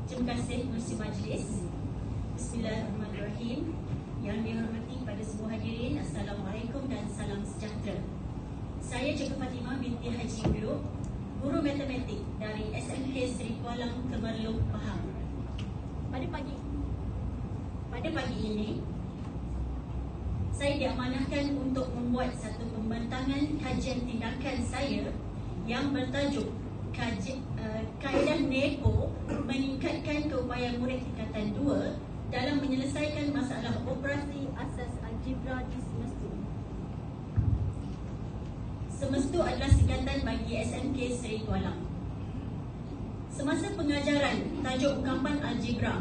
Terima kasih Pengerusi Majlis. Bismillahirrahmanirrahim. Yang dihormati pada semua hadirin, Assalamualaikum dan salam sejahtera. Saya Cikgu Fatimah binti Haji Ulu, guru matematik dari SMK Seri Kualang Kemerluk Pahang. Pada pagi ini, saya diamanahkan untuk membuat satu pembentangan kajian tindakan saya yang bertajuk Kaedah NEPO meningkatkan keupayaan murid tingkatan 2 dalam menyelesaikan masalah operasi asas algebra di Semestu. Semestu adalah singkatan bagi SMK Seri Kualang. Semasa pengajaran tajuk ungkapan algebra,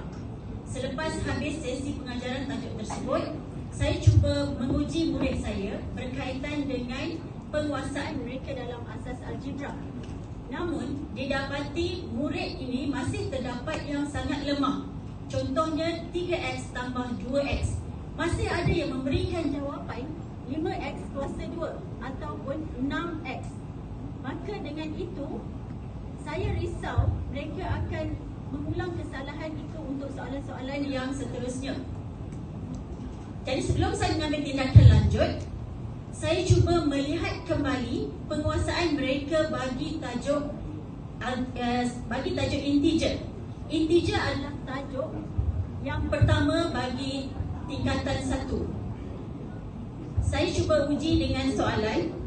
selepas habis sesi pengajaran tajuk tersebut, saya cuba menguji murid saya berkaitan dengan penguasaan mereka dalam asas algebra. Namun, didapati murid ini masih terdapat yang sangat lemah. Contohnya 3x tambah 2x. Masih ada yang memberikan jawapan 5x kuasa 2 ataupun 6x. Maka dengan itu, saya risau mereka akan mengulang kesalahan itu untuk soalan-soalan yang seterusnya. Jadi sebelum saya mengambil tindakan lanjut, saya cuba melihat kembali penguasaan mereka bagi tajuk integer. Integer adalah tajuk yang pertama bagi tingkatan 1. Saya cuba uji dengan soalan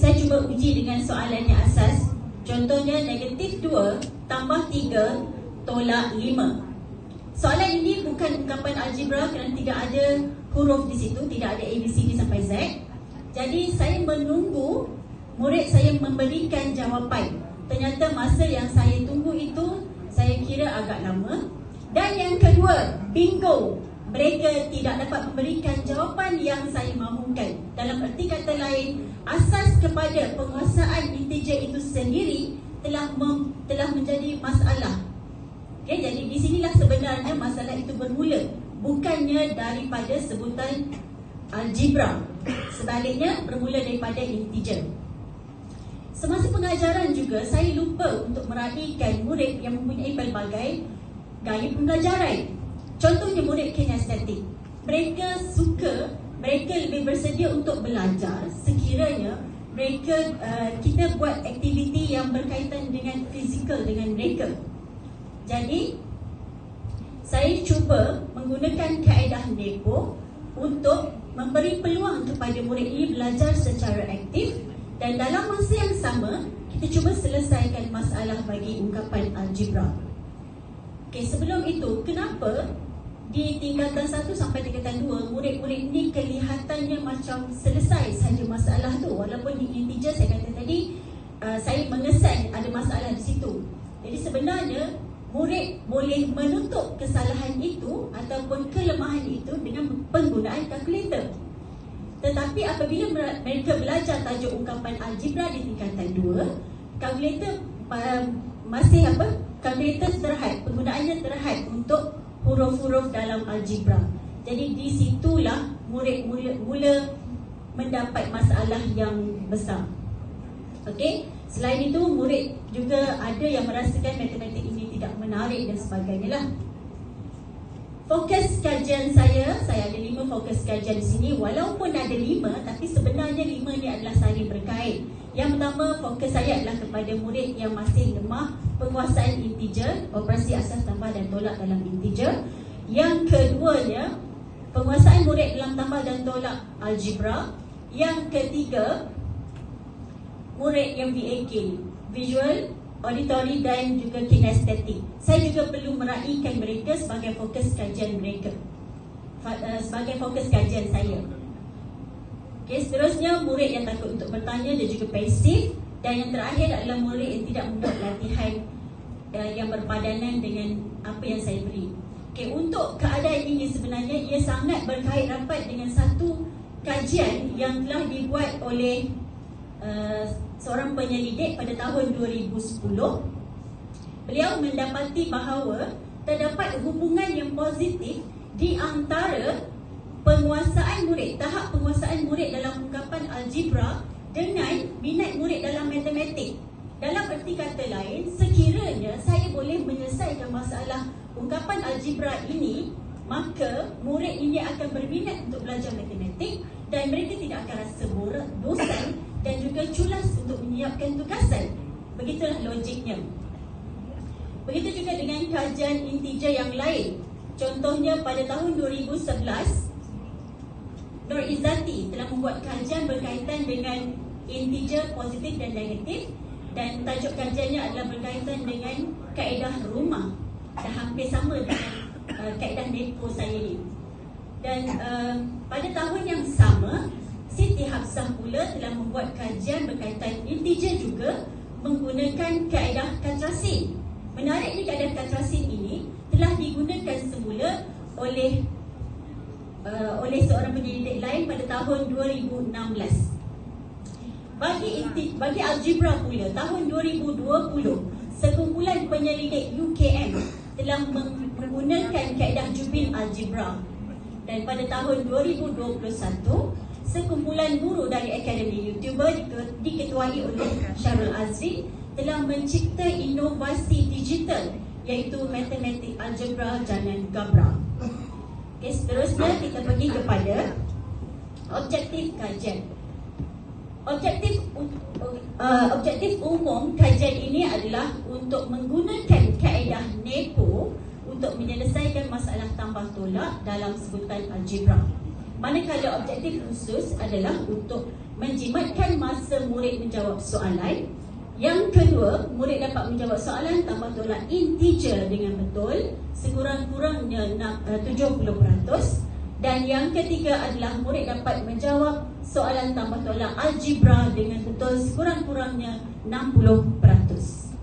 Saya cuba uji dengan soalan yang asas. Contohnya negatif 2 tambah 3 tolak 5. Soalan ini bukan ungkapan algebra kerana tidak ada huruf di situ, tidak ada ABCD sampai Z. Jadi saya menunggu murid saya memberikan jawapan. Ternyata masa yang saya tunggu itu saya kira agak lama. Dan yang kedua, bingo, mereka tidak dapat memberikan jawapan yang saya mahukan. Dalam erti kata lain, asas kepada penguasaan integer itu sendiri telah menjadi masalah. Okay, jadi di sinilah sebenarnya masalah itu bermula, bukannya daripada sebutan algebra. Sebaliknya bermula daripada integer. Semasa pengajaran juga saya lupa untuk meraihkan murid yang mempunyai pelbagai gaya pembelajaran. Contohnya murid kinestetik. Mereka lebih bersedia untuk belajar sekiranya kita buat aktiviti yang berkaitan dengan fizikal dengan mereka. Jadi saya cuba menggunakan kaedah NEPO untuk memberi peluang kepada murid ini belajar secara aktif, dan dalam masa yang sama kita cuba selesaikan masalah bagi ungkapan algebra. Okey, sebelum itu, kenapa di tingkatan 1 sampai tingkatan 2 murid-murid ni kelihatannya macam selesai sahaja masalah tu, walaupun di integer saya kata tadi saya mengesan ada masalah di situ. Jadi sebenarnya murid boleh menutup kesalahan itu ataupun kelemahan itu dengan penggunaan kalkulator. Tetapi apabila mereka belajar tajuk ungkapan algebra di tingkatan 2, kalkulator kalkulator terhad, penggunaannya terhad untuk huruf-huruf dalam algebra. Jadi di situlah murid mula mendapat masalah yang besar. Okey, selain itu murid juga ada yang merasakan matematik ini tidak menarik dan sebagainya lah. Fokus kajian saya ada 5 fokus kajian di sini. Walaupun ada 5, tapi sebenarnya 5 ni adalah saling berkait. Yang pertama, fokus saya adalah kepada murid yang masih lemah penguasaan integer, operasi asas tambah dan tolak dalam integer. Yang keduanya, penguasaan murid dalam tambah dan tolak algebra. Yang ketiga, murid yang VAK, visual, auditory dan juga kinestetik. Saya juga perlu meraihkan mereka sebagai fokus kajian mereka, sebagai fokus kajian saya. Okay, seterusnya murid yang takut untuk bertanya dan juga pasif. Dan yang terakhir adalah murid yang tidak membuat latihan yang berpadanan dengan apa yang saya beri. Okay, untuk keadaan ini sebenarnya ia sangat berkait rapat dengan satu kajian yang telah dibuat oleh seorang penyelidik pada tahun 2010. beliau mendapati bahawa terdapat hubungan yang positif di antara penguasaan murid, tahap penguasaan murid dalam ungkapan algebra dengan minat murid dalam matematik. Dalam erti kata lain, sekiranya saya boleh menyelesaikan masalah ungkapan algebra ini, maka murid ini akan berminat untuk belajar matematik dan mereka tidak akan rasa bosan dan juga culas untuk menyiapkan tugasan. Begitulah logiknya. Begitu juga dengan kajian integer yang lain. Contohnya pada tahun 2011, Nur Izzati telah membuat kajian berkaitan dengan integer positif dan negatif, dan tajuk kajiannya adalah berkaitan dengan kaedah rumah, dan hampir sama dengan kaedah Nepo saya ni. Dan pada tahun yang sama, Siti Hafsah pula telah membuat kajian berkaitan integer juga menggunakan kaedah Katrasin. Menariknya kaedah Katrasin ini telah digunakan semula oleh seorang penyelidik lain pada tahun 2016. Bagi algebra pula, tahun 2020, sekumpulan penyelidik UKM telah menggunakan kaedah Jubin algebra. Dan pada tahun 2021, sekumpulan guru dari Akademi YouTuber diketuai oleh Syarul Azri telah mencipta inovasi digital, iaitu matematik algebra jalan Gabra. Okay, seterusnya kita pergi kepada objektif kajian. Objektif umum kajian ini adalah untuk menggunakan kaedah Nepo untuk menyelesaikan masalah tambah tolak dalam sebutan algebra. Manakala objektif khusus adalah untuk menjimatkan masa murid menjawab soalan. Yang kedua, murid dapat menjawab soalan tambah tolak integer dengan betul, sekurang-kurangnya 70%. Dan yang ketiga adalah murid dapat menjawab soalan tambah tolak algebra dengan betul, sekurang-kurangnya 60%.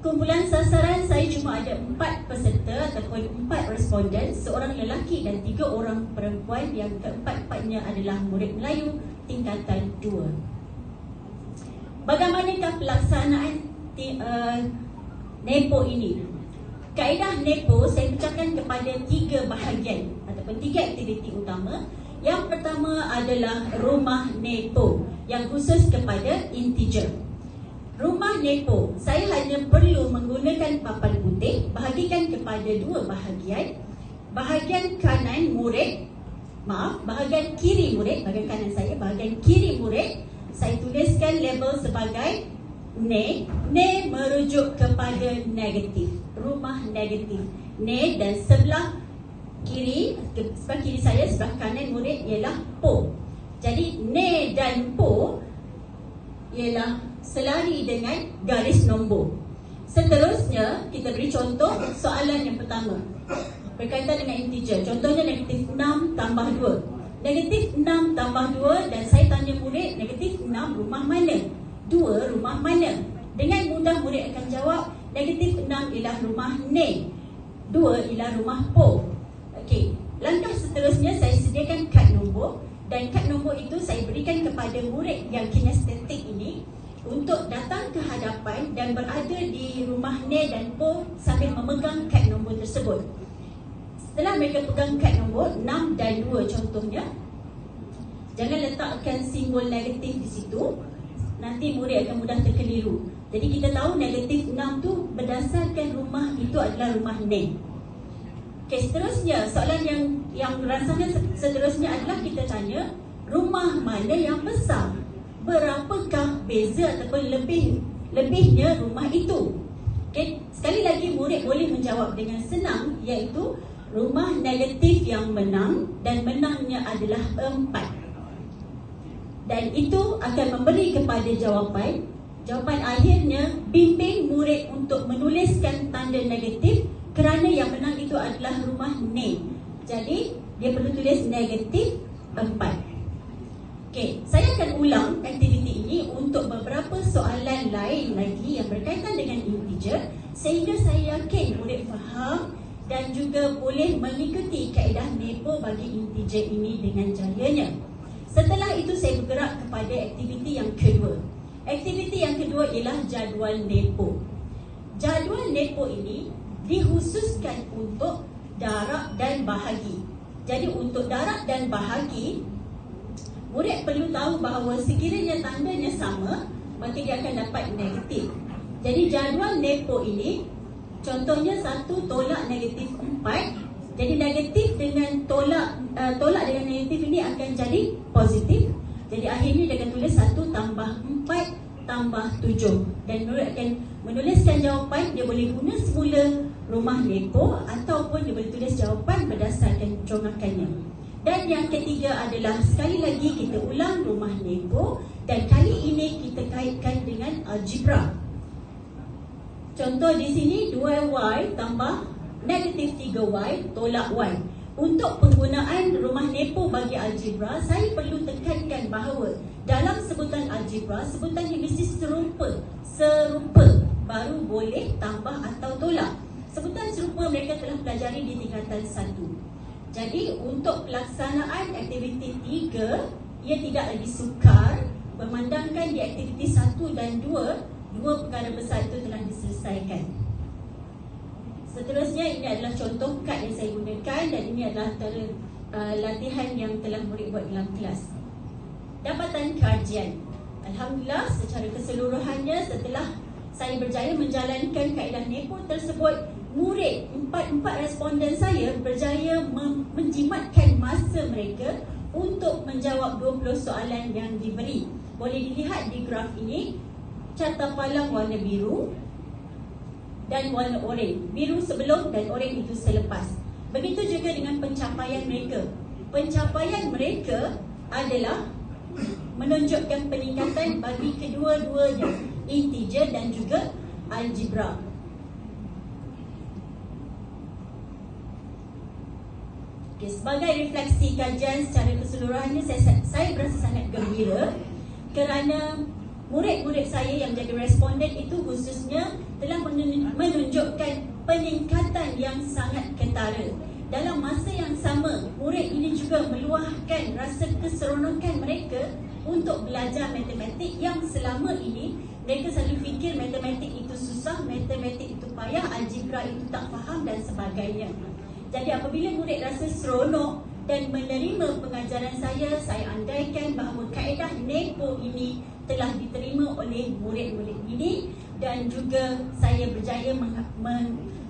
Kumpulan sasaran saya cuma ada 4 peserta ataupun 4 responden, seorang lelaki dan 3 orang perempuan, yang keempat-empatnya adalah murid Melayu tingkatan 2. Bagaimanakah pelaksanaan Nepo ini? Kaedah Nepo saya pecahkan kepada 3 bahagian ataupun 3 aktiviti utama. Yang pertama adalah rumah Nepo yang khusus kepada integer. Rumah Nepo, saya hanya perlu menggunakan papan putih, bahagikan kepada 2 bahagian. Bahagian kanan murid, bahagian kiri murid, bahagian kanan saya, bahagian kiri murid, saya tuliskan label sebagai Ne. Ne merujuk kepada negatif, rumah negatif. Ne, dan sebelah kiri saya, sebelah kanan murid ialah Po. Jadi Ne dan Po ialah selari dengan garis nombor. Seterusnya kita beri contoh soalan yang pertama berkaitan dengan integer. Contohnya negatif 6 tambah 2. Negatif 6 tambah 2, dan saya tanya murid, negatif 6 rumah mana? 2 rumah mana? Dengan mudah murid akan jawab, negatif 6 ialah rumah Ne, 2 ialah rumah Po. Okey, langkah seterusnya saya sediakan kad nombor, dan kad nombor itu saya berikan kepada murid yang kinestetik ini untuk datang ke hadapan dan berada di rumah Ne dan Po sambil memegang kad nombor tersebut. Setelah mereka pegang kad nombor 6 dan 2 contohnya, jangan letakkan simbol negatif di situ, nanti murid akan mudah terkeliru. Jadi kita tahu negatif 6 tu berdasarkan rumah itu adalah rumah Ne. Okey, seterusnya soalan yang rangsangan seterusnya adalah kita tanya rumah mana yang besar, berapakah beza ataupun lebihnya rumah itu. Okey, sekali lagi murid boleh menjawab dengan senang, iaitu rumah negatif yang menang, dan menangnya adalah 4. Dan itu akan memberi kepada jawapan akhirnya bimbing murid untuk menuliskan tanda negatif kerana yang menang itu adalah rumah Ne. Jadi dia perlu tulis negatif 4. Okey, saya akan ulang aktiviti ini untuk beberapa soalan lain lagi yang berkaitan dengan integer, sehingga saya yakin murid faham dan juga boleh mengikuti kaedah Nepo bagi integer ini dengan jayanya. Setelah itu saya bergerak kepada aktiviti yang kedua. Aktiviti yang kedua ialah jadual Nepo. jadual NEPO ini dikhususkan untuk darat dan bahagi. Jadi untuk darat dan bahagi, murid perlu tahu bahawa sekiranya tandanya sama, maka dia akan dapat negatif. Jadi jadual NEPO ini, contohnya 1 tolak negatif 4. Jadi negatif dengan tolak dengan negatif ini akan jadi positif. Jadi akhirnya dia akan tulis 1 tambah 4 tambah 7. Dan murid akan menuliskan jawapan. Dia boleh guna semula rumah NEPO ataupun dia boleh tulis jawapan berdasarkan congakannya. Dan yang ketiga adalah sekali lagi kita ulang rumah NEPO, dan kali ini kita kaitkan dengan algebra. Contoh di sini 2y tambah negatif 3y tolak y. Untuk penggunaan rumah NEPO bagi algebra, saya perlu tekankan bahawa dalam sebutan algebra, sebutan yang mesti serupa baru boleh tambah atau tolak. Sebutan serupa mereka telah pelajari di tingkatan 1. Jadi untuk pelaksanaan aktiviti 3, ia tidak lagi sukar memandangkan di aktiviti 1 dan 2, dua perkara besar itu telah diselesaikan. Seterusnya ini adalah contoh kad yang saya gunakan, dan ini adalah latihan yang telah murid buat dalam kelas. Dapatan kajian. Alhamdulillah secara keseluruhannya setelah saya berjaya menjalankan kaedah NEPO tersebut, murid 4 responden saya berjaya menjimatkan masa mereka untuk menjawab 20 soalan yang diberi. Boleh dilihat di graf ini, carta palang warna biru dan warna oranye. Biru sebelum dan oranye itu selepas. Begitu juga dengan pencapaian mereka. Pencapaian mereka adalah menunjukkan peningkatan bagi kedua-duanya, integer dan juga algebra. Okay, sebagai refleksi kajian secara keseluruhannya, saya berasa sangat gembira kerana murid-murid saya yang jadi responden itu khususnya telah menunjukkan peningkatan yang sangat ketara. Dalam masa yang sama, murid ini juga meluahkan rasa keseronokan mereka untuk belajar matematik yang selama ini mereka selalu fikir matematik itu susah, matematik itu payah, algebra itu tak faham dan sebagainya. Jadi apabila murid rasa seronok dan menerima pengajaran saya andaikan bahawa kaedah NEPO ini telah diterima oleh murid-murid ini, dan juga saya berjaya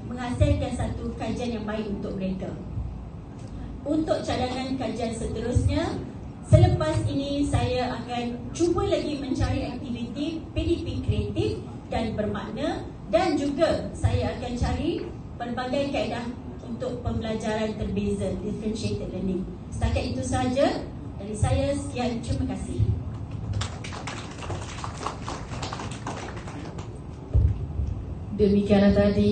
menghasilkan satu kajian yang baik untuk mereka. Untuk cadangan kajian seterusnya, selepas ini saya akan cuba lagi mencari aktiviti PDP kreatif dan bermakna, dan juga saya akan cari pelbagai kaedah untuk pembelajaran terbeza, differentiated learning. Setakat itu sahaja dari saya. Sekian, terima kasih. Demikianlah tadi